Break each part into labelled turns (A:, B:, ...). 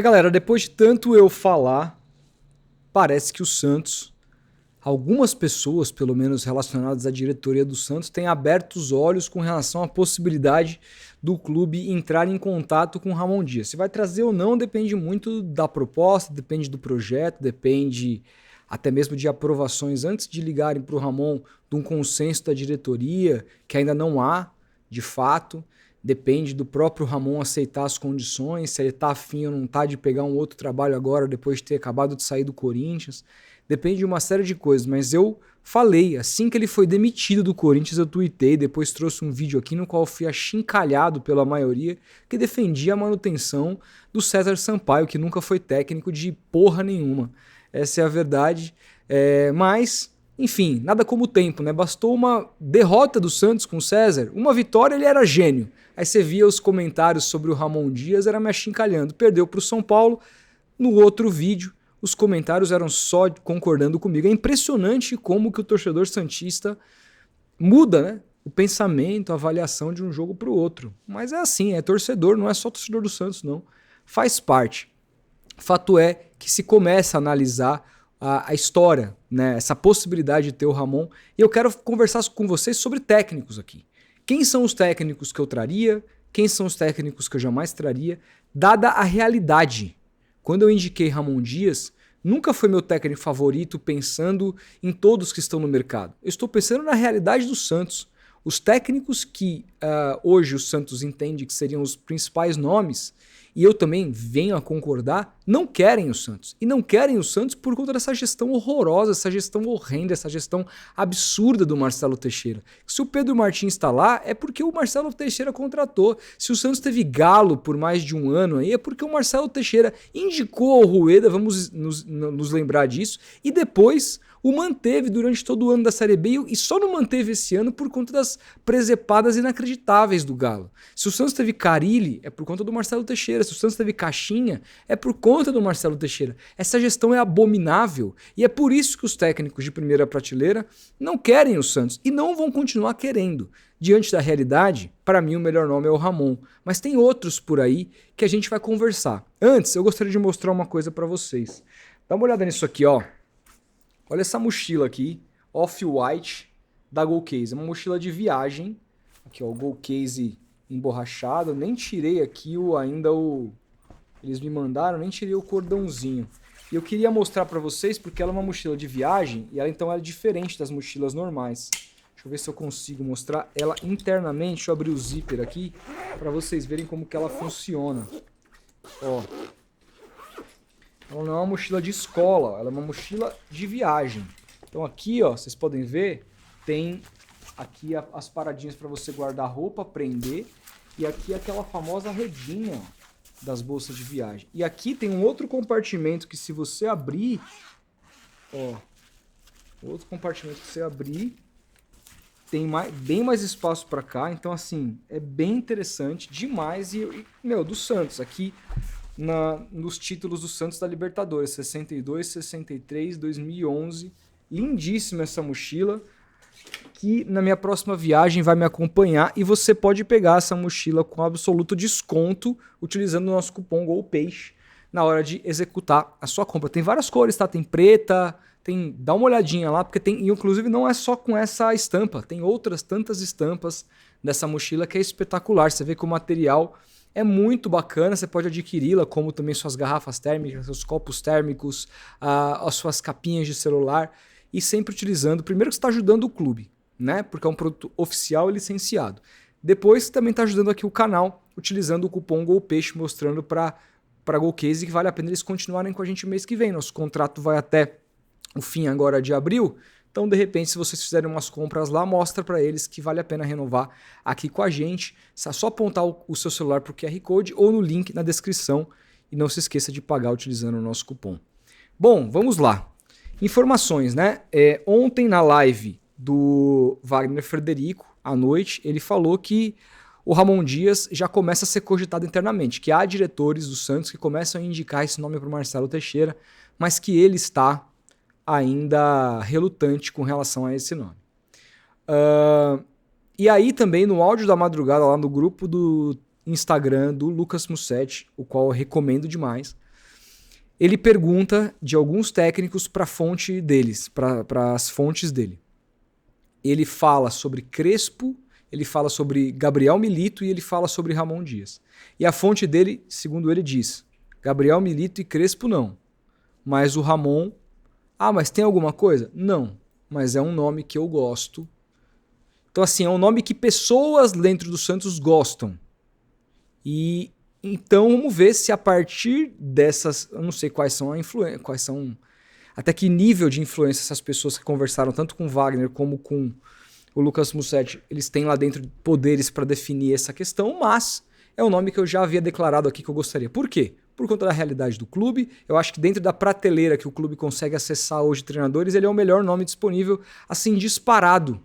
A: Galera, depois de tanto eu falar, parece que o Santos, algumas pessoas, pelo menos relacionadas à diretoria do Santos, têm aberto os olhos com relação à possibilidade do clube entrar em contato com o Ramon Dias. Se vai trazer ou não depende muito da proposta, depende do projeto, depende até mesmo de aprovações antes de ligarem para o Ramon, de um consenso da diretoria, que ainda não há, de fato. Depende do próprio Ramon aceitar as condições, se ele tá afim ou não tá de pegar um outro trabalho agora, depois de ter acabado de sair do Corinthians. Depende de uma série de coisas, mas eu falei, assim que ele foi demitido do Corinthians, eu tuitei, depois trouxe um vídeo aqui no qual eu fui achincalhado pela maioria que defendia a manutenção do César Sampaio, que nunca foi técnico de porra nenhuma. Essa é a verdade, mas... Enfim, nada como o tempo, né? Bastou uma derrota do Santos com o César, uma vitória, ele era gênio. Aí você via os comentários sobre o Ramon Dias, era me achincalhando. Perdeu para o São Paulo. No outro vídeo, os comentários eram só concordando comigo. É impressionante como que o torcedor santista muda, né? O pensamento, a avaliação de um jogo para o outro. Mas é assim, é torcedor, não é só torcedor do Santos, não. Faz parte. Fato é que se começa a analisar a história, né? Essa possibilidade de ter o Ramon. E eu quero conversar com vocês sobre técnicos aqui. Quem são os técnicos que eu traria? Quem são os técnicos que eu jamais traria? Dada a realidade. Quando eu indiquei Ramon Dias, nunca foi meu técnico favorito pensando em todos que estão no mercado. Eu estou pensando na realidade do Santos. Os técnicos que hoje o Santos entende que seriam os principais nomes, e eu também venho a concordar, não querem o Santos. E não querem o Santos por conta dessa gestão horrorosa, essa gestão horrenda, essa gestão absurda do Marcelo Teixeira. Se o Pedro Martins está lá, é porque o Marcelo Teixeira contratou. Se o Santos teve Galo por mais de um ano aí, é porque o Marcelo Teixeira indicou ao Rueda, vamos nos lembrar disso, e depois o manteve durante todo o ano da Série B e só não manteve esse ano por conta das presepadas inacreditáveis do Galo. Se o Santos teve Carille, é por conta do Marcelo Teixeira. Se o Santos teve Caixinha, é por conta do Marcelo Teixeira. Essa gestão é abominável e é por isso que os técnicos de primeira prateleira não querem o Santos e não vão continuar querendo. Diante da realidade, para mim o melhor nome é o Ramon, mas tem outros por aí que a gente vai conversar. Antes, eu gostaria de mostrar uma coisa para vocês. Dá uma olhada nisso aqui, ó. Olha essa mochila aqui, Off-White, da Go Case. É uma mochila de viagem. Aqui, ó, o Go Case emborrachado. Eu nem tirei aqui Eles me mandaram, nem tirei o cordãozinho. E eu queria mostrar para vocês porque ela é uma mochila de viagem e ela então é diferente das mochilas normais. Deixa eu ver se eu consigo mostrar ela internamente. Deixa eu abrir o zíper aqui para vocês verem como que ela funciona. Ó. Ela não é uma mochila de escola, ela é uma mochila de viagem. Então aqui, ó, vocês podem ver, tem aqui as paradinhas para você guardar roupa, prender, e aqui aquela famosa redinha das bolsas de viagem. E aqui tem um outro compartimento que se você abrir, ó, outro compartimento que você abrir, tem bem mais espaço para cá. Então assim, é bem interessante demais. Meu, do Santos aqui nos títulos do Santos da Libertadores, 62, 63, 2011. Lindíssima essa mochila, que na minha próxima viagem vai me acompanhar e você pode pegar essa mochila com absoluto desconto utilizando o nosso cupom GOLPEIXE na hora de executar a sua compra. Tem várias cores, tá? Tem preta, dá uma olhadinha lá, porque tem, inclusive não é só com essa estampa, tem outras tantas estampas dessa mochila que é espetacular. Você vê que o material é muito bacana, você pode adquiri-la, como também suas garrafas térmicas, seus copos térmicos, as suas capinhas de celular, e sempre utilizando, primeiro que você está ajudando o clube, né? Porque é um produto oficial e licenciado. Depois também está ajudando aqui o canal, utilizando o cupom GOLPEIXE, mostrando para GoCase que vale a pena eles continuarem com a gente mês que vem. Nosso contrato vai até o fim agora de abril. Então, de repente, se vocês fizerem umas compras lá, mostra para eles que vale a pena renovar aqui com a gente. É só apontar o seu celular para o QR Code ou no link na descrição. E não se esqueça de pagar utilizando o nosso cupom. Bom, vamos lá. Informações, né? Ontem na live do Wagner Frederico, à noite, ele falou que o Ramon Dias já começa a ser cogitado internamente, que há diretores do Santos que começam a indicar esse nome para o Marcelo Teixeira, mas que ele está ainda relutante com relação a esse nome. E aí também no áudio da madrugada lá no grupo do Instagram do Lucas Mussetti, o qual eu recomendo demais, ele pergunta de alguns técnicos para a fonte deles, para as fontes dele. Ele fala sobre Crespo, ele fala sobre Gabriel Milito e ele fala sobre Ramon Dias. E a fonte dele, segundo ele, diz: Gabriel Milito e Crespo não. Mas o Ramon... Ah, mas tem alguma coisa? Não. Mas é um nome que eu gosto. Então, assim, é um nome que pessoas dentro do Santos gostam. E então vamos ver se a partir dessas... Eu não sei quais são a influência, quais são... Até que nível de influência essas pessoas que conversaram tanto com o Wagner como com o Lucas Mussetti, eles têm lá dentro poderes para definir essa questão, mas é um nome que eu já havia declarado aqui que eu gostaria. Por quê? Por conta da realidade do clube. Eu acho que dentro da prateleira que o clube consegue acessar hoje treinadores, ele é o melhor nome disponível, assim, disparado.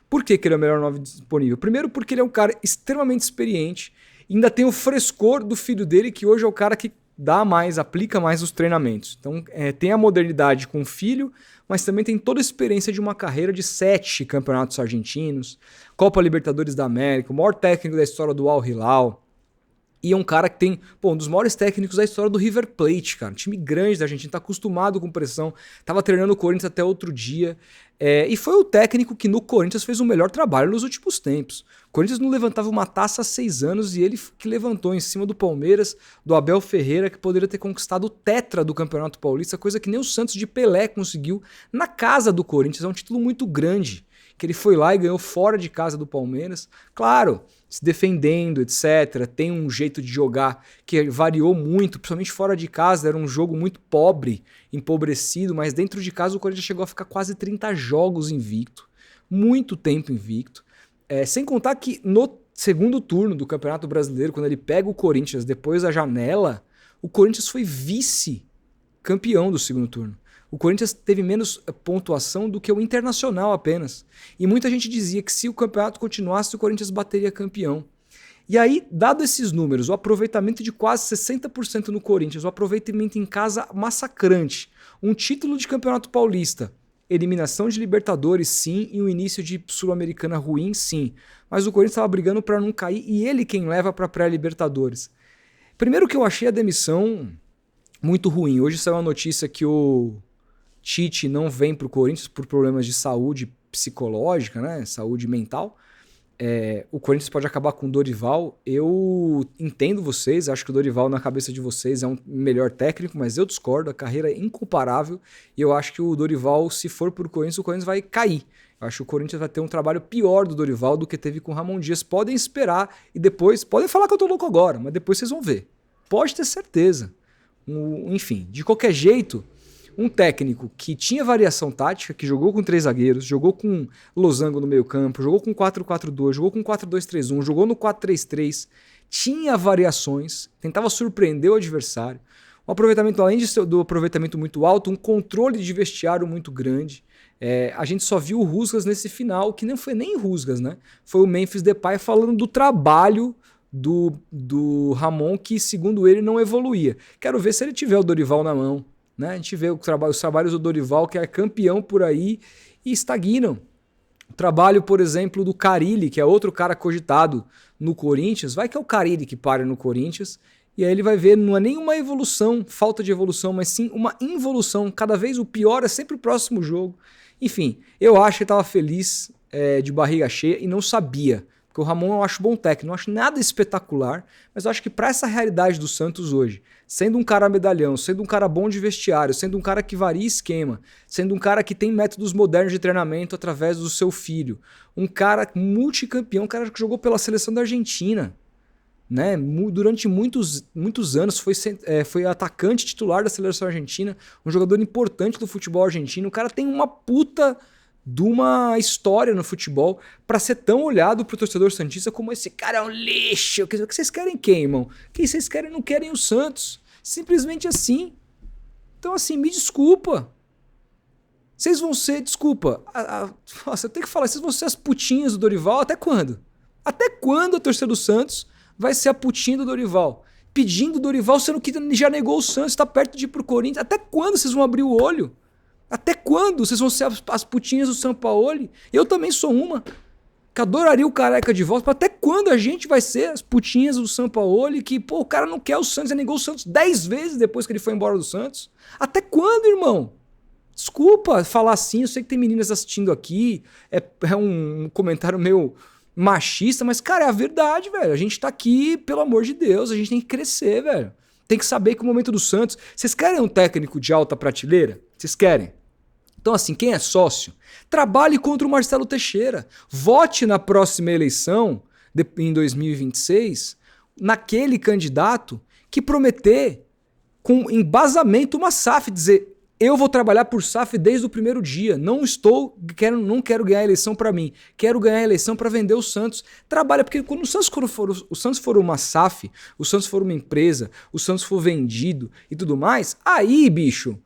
A: Por que ele é o melhor nome disponível? Primeiro porque ele é um cara extremamente experiente, ainda tem o frescor do filho dele, que hoje é o cara que dá mais, aplica mais os treinamentos. Então tem a modernidade com o filho, mas também tem toda a experiência de uma carreira de 7 campeonatos argentinos, Copa Libertadores da América, o maior técnico da história do Al Hilal. E é um cara que tem, um dos maiores técnicos da história do River Plate, cara. Um time grande da Argentina, tá acostumado com pressão. Tava treinando o Corinthians até outro dia. E foi o técnico que no Corinthians fez o melhor trabalho nos últimos tempos. O Corinthians não levantava uma taça há 6 anos e ele que levantou em cima do Palmeiras, do Abel Ferreira, que poderia ter conquistado o tetra do Campeonato Paulista, coisa que nem o Santos de Pelé conseguiu na casa do Corinthians. É um título muito grande, que ele foi lá e ganhou fora de casa do Palmeiras. Claro, se defendendo, etc. Tem um jeito de jogar que variou muito, principalmente fora de casa, era um jogo muito pobre, empobrecido, mas dentro de casa o Corinthians chegou a ficar quase 30 jogos invicto, muito tempo invicto. Sem contar que no segundo turno do Campeonato Brasileiro, quando ele pega o Corinthians depois da janela, o Corinthians foi vice-campeão do segundo turno. O Corinthians teve menos pontuação do que o Internacional apenas. E muita gente dizia que se o campeonato continuasse, o Corinthians bateria campeão. E aí, dado esses números, o aproveitamento de quase 60% no Corinthians, o aproveitamento em casa massacrante, um título de Campeonato Paulista, eliminação de Libertadores, sim, e um início de Sul-Americana ruim, sim. Mas o Corinthians estava brigando para não cair e ele quem leva para pré-Libertadores. Primeiro que eu achei a demissão muito ruim. Hoje saiu uma notícia que o Tite não vem para o Corinthians por problemas de saúde psicológica, né? Saúde mental. O Corinthians pode acabar com o Dorival. Eu entendo vocês, acho que o Dorival na cabeça de vocês é um melhor técnico, mas eu discordo, a carreira é incomparável e eu acho que o Dorival, se for para o Corinthians vai cair. Eu acho que o Corinthians vai ter um trabalho pior do Dorival do que teve com o Ramon Dias. Podem esperar e depois, podem falar que eu tô louco agora, mas depois vocês vão ver. Pode ter certeza. Enfim, de qualquer jeito, um técnico que tinha variação tática, que jogou com 3 zagueiros, jogou com losango no meio campo, jogou com 4-4-2, jogou com 4-2-3-1, jogou no 4-3-3, tinha variações, tentava surpreender o adversário, um aproveitamento, além do aproveitamento muito alto, um controle de vestiário muito grande. A gente só viu o Rusgas nesse final, que não foi nem Rusgas, né? Foi o Memphis Depay falando do trabalho do Ramon, que segundo ele não evoluía. Quero ver se ele tiver o Dorival na mão, né? A gente vê os trabalhos do Dorival, que é campeão por aí, e estagnam. O trabalho, por exemplo, do Carille, que é outro cara cogitado no Corinthians, vai que é o Carille que para no Corinthians, e aí ele vai ver, não é nenhuma evolução, falta de evolução, mas sim uma involução. Cada vez o pior é sempre o próximo jogo. Enfim, eu acho que ele estava feliz de barriga cheia e não sabia. Porque o Ramon eu acho bom técnico, não acho nada espetacular, mas eu acho que para essa realidade do Santos hoje, sendo um cara medalhão, sendo um cara bom de vestiário, sendo um cara que varia esquema, sendo um cara que tem métodos modernos de treinamento através do seu filho, um cara multicampeão, um cara que jogou pela seleção da Argentina, né? Durante muitos anos foi atacante titular da seleção argentina, um jogador importante do futebol argentino, o cara tem uma puta de uma história no futebol para ser tão olhado pro torcedor santista como esse cara é um lixo. O que vocês querem quem, irmão? Quem vocês querem não querem o Santos. Simplesmente assim. Então assim, me desculpa. Vocês vão ser, desculpa, nossa, eu tenho que falar, vocês vão ser as putinhas do Dorival até quando? Até quando a torcida do Santos vai ser a putinha do Dorival? Pedindo o Dorival, sendo que já negou o Santos, está perto de ir pro Corinthians. Até quando vocês vão abrir o olho? Até quando vocês vão ser as putinhas do Sampaoli? Eu também sou uma. Que adoraria o Careca de volta. Até quando a gente vai ser as putinhas do Sampaoli que, pô, o cara não quer o Santos, ele negou o Santos 10 vezes depois que ele foi embora do Santos. Até quando, irmão? Desculpa falar assim, eu sei que tem meninas assistindo aqui, é um comentário meio machista, mas, cara, é a verdade, velho. A gente tá aqui, pelo amor de Deus, a gente tem que crescer, velho. Tem que saber que o momento do Santos... Vocês querem um técnico de alta prateleira? Vocês querem? Então, assim, quem é sócio, trabalhe contra o Marcelo Teixeira. Vote na próxima eleição, em 2026, naquele candidato que prometer, com embasamento, uma SAF. Dizer, eu vou trabalhar por SAF desde o primeiro dia. Não quero ganhar a eleição para mim. Quero ganhar a eleição para vender o Santos. Trabalha, porque quando o Santos for uma SAF, o Santos for uma empresa, o Santos for vendido e tudo mais, aí, bicho...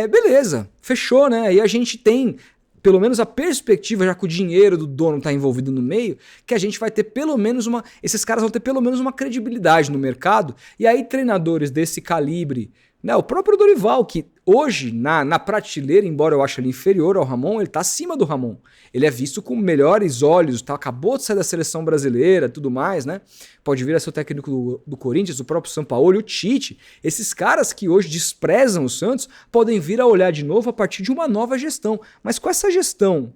A: beleza, fechou, né? Aí a gente tem, pelo menos a perspectiva, já que o dinheiro do dono tá envolvido no meio, que a gente vai ter pelo menos esses caras vão ter pelo menos uma credibilidade no mercado, e aí treinadores desse calibre, né? O próprio Dorival, que hoje, na prateleira, embora eu ache ele inferior ao Ramon, ele tá acima do Ramon. Ele é visto com melhores olhos, tá? Acabou de sair da seleção brasileira, tudo mais, né? Pode vir a ser o técnico do Corinthians, o próprio Sampaoli, o Tite. Esses caras que hoje desprezam o Santos podem vir a olhar de novo a partir de uma nova gestão. Mas com essa gestão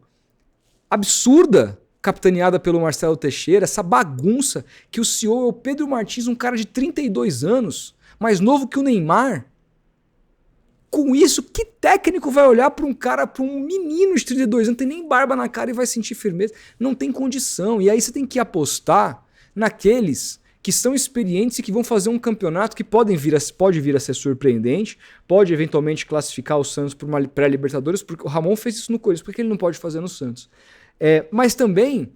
A: absurda, capitaneada pelo Marcelo Teixeira, essa bagunça que o CEO é o Pedro Martins, um cara de 32 anos, mais novo que o Neymar. Com isso, que técnico vai olhar para um menino de 32 anos, não tem nem barba na cara e vai sentir firmeza? Não tem condição. E aí você tem que apostar naqueles que são experientes e que vão fazer um campeonato que pode vir a ser surpreendente, pode eventualmente classificar o Santos para uma pré-Libertadores, porque o Ramon fez isso no Corinthians, porque ele não pode fazer no Santos. Mas também,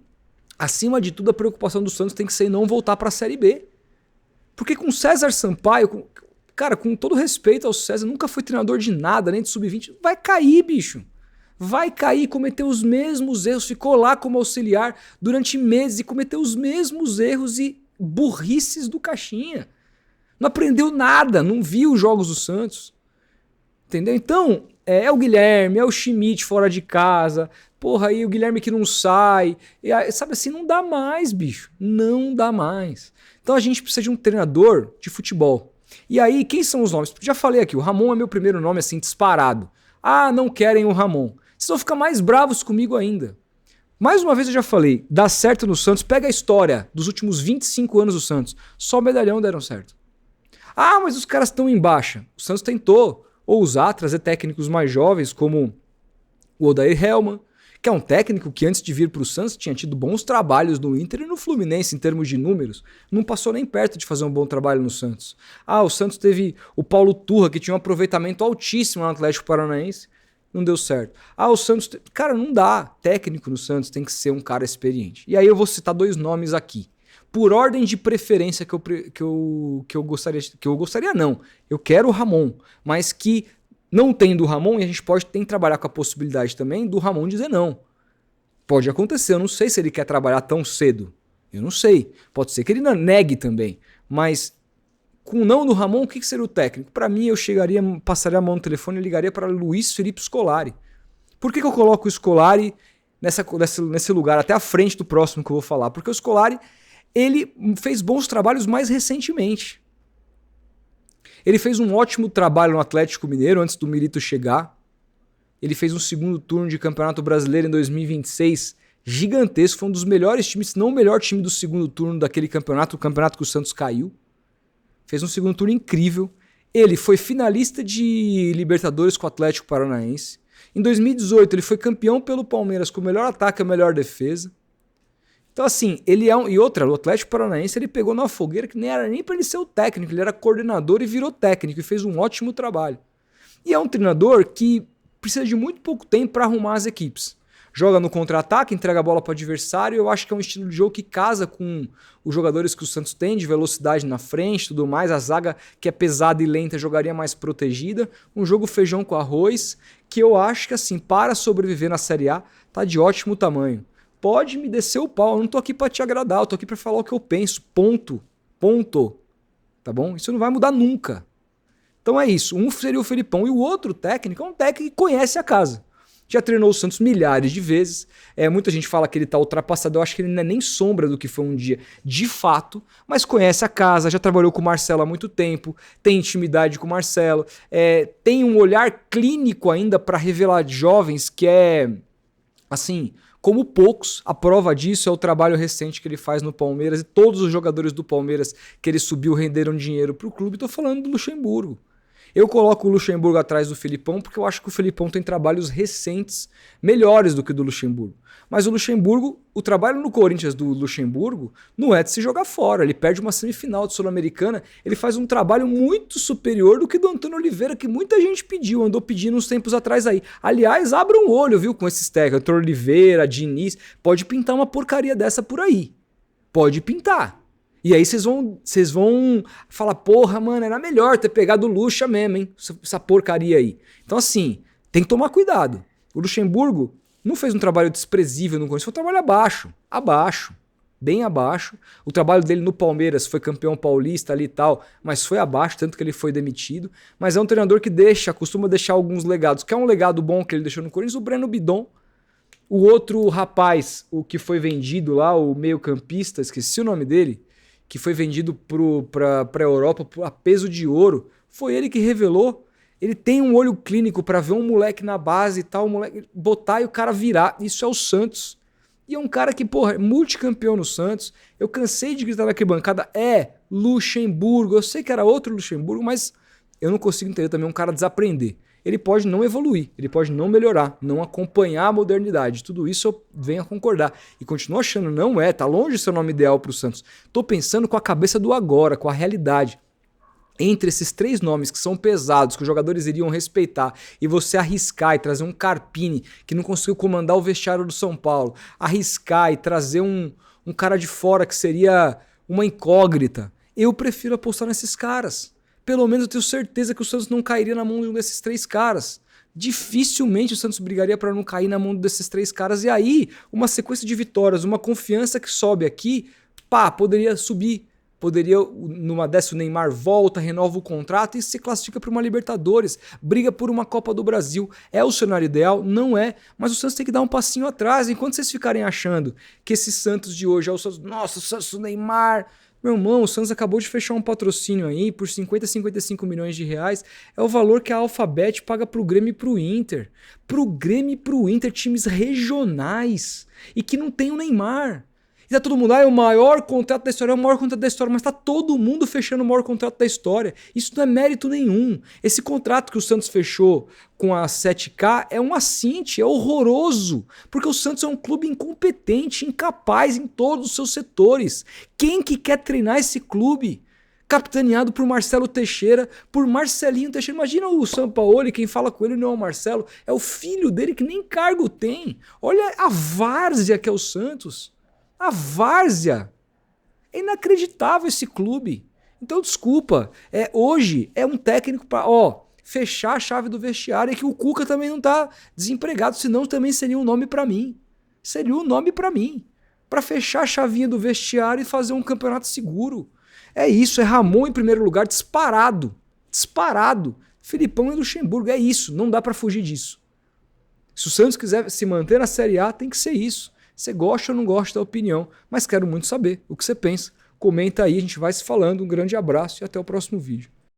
A: acima de tudo, a preocupação do Santos tem que ser não voltar para a Série B. Porque com César Sampaio... Cara, com todo respeito ao César, nunca foi treinador de nada, nem de sub-20. Vai cair, bicho. Vai cair, cometeu os mesmos erros, ficou lá como auxiliar durante meses e cometeu os mesmos erros e burrices do Caixinha. Não aprendeu nada, não viu os jogos do Santos. Entendeu? Então, é o Guilherme, é o Schmidt fora de casa, porra, aí o Guilherme que não sai. Sabe assim, não dá mais, bicho. Não dá mais. Então a gente precisa de um treinador de futebol. E aí, quem são os nomes? Já falei aqui, o Ramon é meu primeiro nome, assim, disparado. Ah, não querem o Ramon. Vocês vão ficar mais bravos comigo ainda. Mais uma vez eu já falei, dá certo no Santos, pega a história dos últimos 25 anos do Santos. Só medalhão deram certo. Ah, mas os caras estão em baixa. O Santos tentou ousar trazer técnicos mais jovens, como o Odair Hellmann, que é um técnico que antes de vir para o Santos tinha tido bons trabalhos no Inter e no Fluminense em termos de números. Não passou nem perto de fazer um bom trabalho no Santos. Ah, o Santos teve o Paulo Turra, que tinha um aproveitamento altíssimo no Atlético Paranaense. Não deu certo. Ah, o Santos... Cara, não dá. Técnico no Santos tem que ser um cara experiente. E aí eu vou citar dois nomes aqui. Por ordem de preferência que eu gostaria não. Eu quero o Ramon, mas que... Não tem do Ramon, e a gente tem que trabalhar com a possibilidade também do Ramon dizer não. Pode acontecer, eu não sei se ele quer trabalhar tão cedo. Eu não sei. Pode ser que ele negue também. Mas com o não do Ramon, o que seria o técnico? Para mim, eu passaria a mão no telefone e ligaria para Luiz Felipe Scolari. Por que eu coloco o Scolari nesse lugar, até à frente do próximo que eu vou falar? Porque o Scolari, ele fez bons trabalhos mais recentemente. Ele fez um ótimo trabalho no Atlético Mineiro antes do Milito chegar. Ele fez um segundo turno de Campeonato Brasileiro em 2026 gigantesco. Foi um dos melhores times, se não o melhor time do segundo turno daquele campeonato, o campeonato que o Santos caiu. Fez um segundo turno incrível. Ele foi finalista de Libertadores com o Atlético Paranaense. Em 2018 ele foi campeão pelo Palmeiras com o melhor ataque e a melhor defesa. Então assim, ele é e outra, o Atlético Paranaense ele pegou numa fogueira que nem era nem para ele ser o técnico, ele era coordenador e virou técnico e fez um ótimo trabalho. E é um treinador que precisa de muito pouco tempo para arrumar as equipes. Joga no contra-ataque, entrega a bola para o adversário, eu acho que é um estilo de jogo que casa com os jogadores que o Santos tem, de velocidade na frente, tudo mais, a zaga que é pesada e lenta jogaria mais protegida, um jogo feijão com arroz, que eu acho que assim, para sobreviver na Série A, tá de ótimo tamanho. Pode me descer o pau, eu não tô aqui pra te agradar, eu tô aqui pra falar o que eu penso, ponto, tá bom? Isso não vai mudar nunca. Então é isso, um seria o Felipão e o outro técnico é um técnico que conhece a casa. Já treinou o Santos milhares de vezes. Muita gente fala que ele tá ultrapassado. Eu acho que ele não é nem sombra do que foi um dia de fato, mas conhece a casa, já trabalhou com o Marcelo há muito tempo, tem intimidade com o Marcelo, tem um olhar clínico ainda para revelar jovens que é, assim, como poucos. A prova disso é o trabalho recente que ele faz no Palmeiras, e todos os jogadores do Palmeiras que ele subiu renderam dinheiro pro clube. Tô falando do Luxemburgo. Eu coloco o Luxemburgo atrás do Felipão porque eu acho que o Felipão tem trabalhos recentes melhores do que o do Luxemburgo. Mas o Luxemburgo, o trabalho no Corinthians do Luxemburgo não é de se jogar fora. Ele perde uma semifinal de Sul-Americana, ele faz um trabalho muito superior do que do Antônio Oliveira, que muita gente pediu, andou pedindo uns tempos atrás aí. Aliás, abra um olho, viu, com esses técnicos, Antônio Oliveira, Diniz, pode pintar uma porcaria dessa por aí. Pode pintar. E aí vocês vão falar, porra, mano, era melhor ter pegado o Luxa mesmo, hein? Essa porcaria aí. Então, assim, tem que tomar cuidado. O Luxemburgo não fez um trabalho desprezível no Corinthians, foi um trabalho abaixo. Abaixo. Bem abaixo. O trabalho dele no Palmeiras foi campeão paulista ali e tal, mas foi abaixo, tanto que ele foi demitido. Mas é um treinador que costuma deixar alguns legados. Quer um legado bom que ele deixou no Corinthians? O Breno Bidon. O outro rapaz, o que foi vendido lá, o meio-campista, esqueci o nome dele, que foi vendido para a Europa a peso de ouro, foi ele que revelou. Ele tem um olho clínico para ver um moleque na base e tal, o moleque botar e o cara virar. Isso é o Santos. E é um cara que, porra, é multicampeão no Santos. Eu cansei de gritar na arquibancada, Luxemburgo. Eu sei que era outro Luxemburgo, mas eu não consigo entender também um cara desaprender. Ele pode não evoluir, ele pode não melhorar, não acompanhar a modernidade. Tudo isso eu venho a concordar. E continuo achando, tá longe de ser o nome ideal para o Santos. Tô pensando com a cabeça do agora, com a realidade. Entre esses três nomes que são pesados, que os jogadores iriam respeitar, e você arriscar e trazer um Carpini, que não conseguiu comandar o vestiário do São Paulo, arriscar e trazer um cara de fora que seria uma incógnita, eu prefiro apostar nesses caras. Pelo menos eu tenho certeza que o Santos não cairia na mão de um desses três caras. Dificilmente o Santos brigaria para não cair na mão desses três caras. E aí, uma sequência de vitórias, uma confiança que sobe aqui, poderia subir. Poderia, numa dessa, o Neymar volta, renova o contrato e se classifica para uma Libertadores. Briga por uma Copa do Brasil. É o cenário ideal? Não é. Mas o Santos tem que dar um passinho atrás. Enquanto vocês ficarem achando que esse Santos de hoje é o Santos... Nossa, o Santos do Neymar... Meu irmão, o Santos acabou de fechar um patrocínio aí por 50, 55 milhões de reais. É o valor que a Alphabet paga pro Grêmio e pro Inter. Pro Grêmio e pro Inter, times regionais. E que não tem o Neymar. E tá todo mundo, é o maior contrato da história, mas tá todo mundo fechando o maior contrato da história. Isso não é mérito nenhum. Esse contrato que o Santos fechou com a 7K é um assinte, é horroroso. Porque o Santos é um clube incompetente, incapaz em todos os seus setores. Quem que quer treinar esse clube? Capitaneado por Marcelo Teixeira, por Marcelinho Teixeira. Imagina o Sampaoli, quem fala com ele não é o Marcelo, é o filho dele que nem cargo tem. Olha a várzea que é o Santos. A várzea. É inacreditável esse clube. Então, desculpa. Hoje é um técnico para fechar a chave do vestiário, e que o Cuca também não tá desempregado, senão também seria um nome para mim. Seria um nome para mim. Para fechar a chavinha do vestiário e fazer um campeonato seguro. É isso, é Ramon em primeiro lugar, disparado. Disparado. Felipão e Luxemburgo, é isso. Não dá para fugir disso. Se o Santos quiser se manter na Série A, tem que ser isso. Você gosta ou não gosta da opinião, mas quero muito saber o que você pensa. Comenta aí, a gente vai se falando. Um grande abraço e até o próximo vídeo.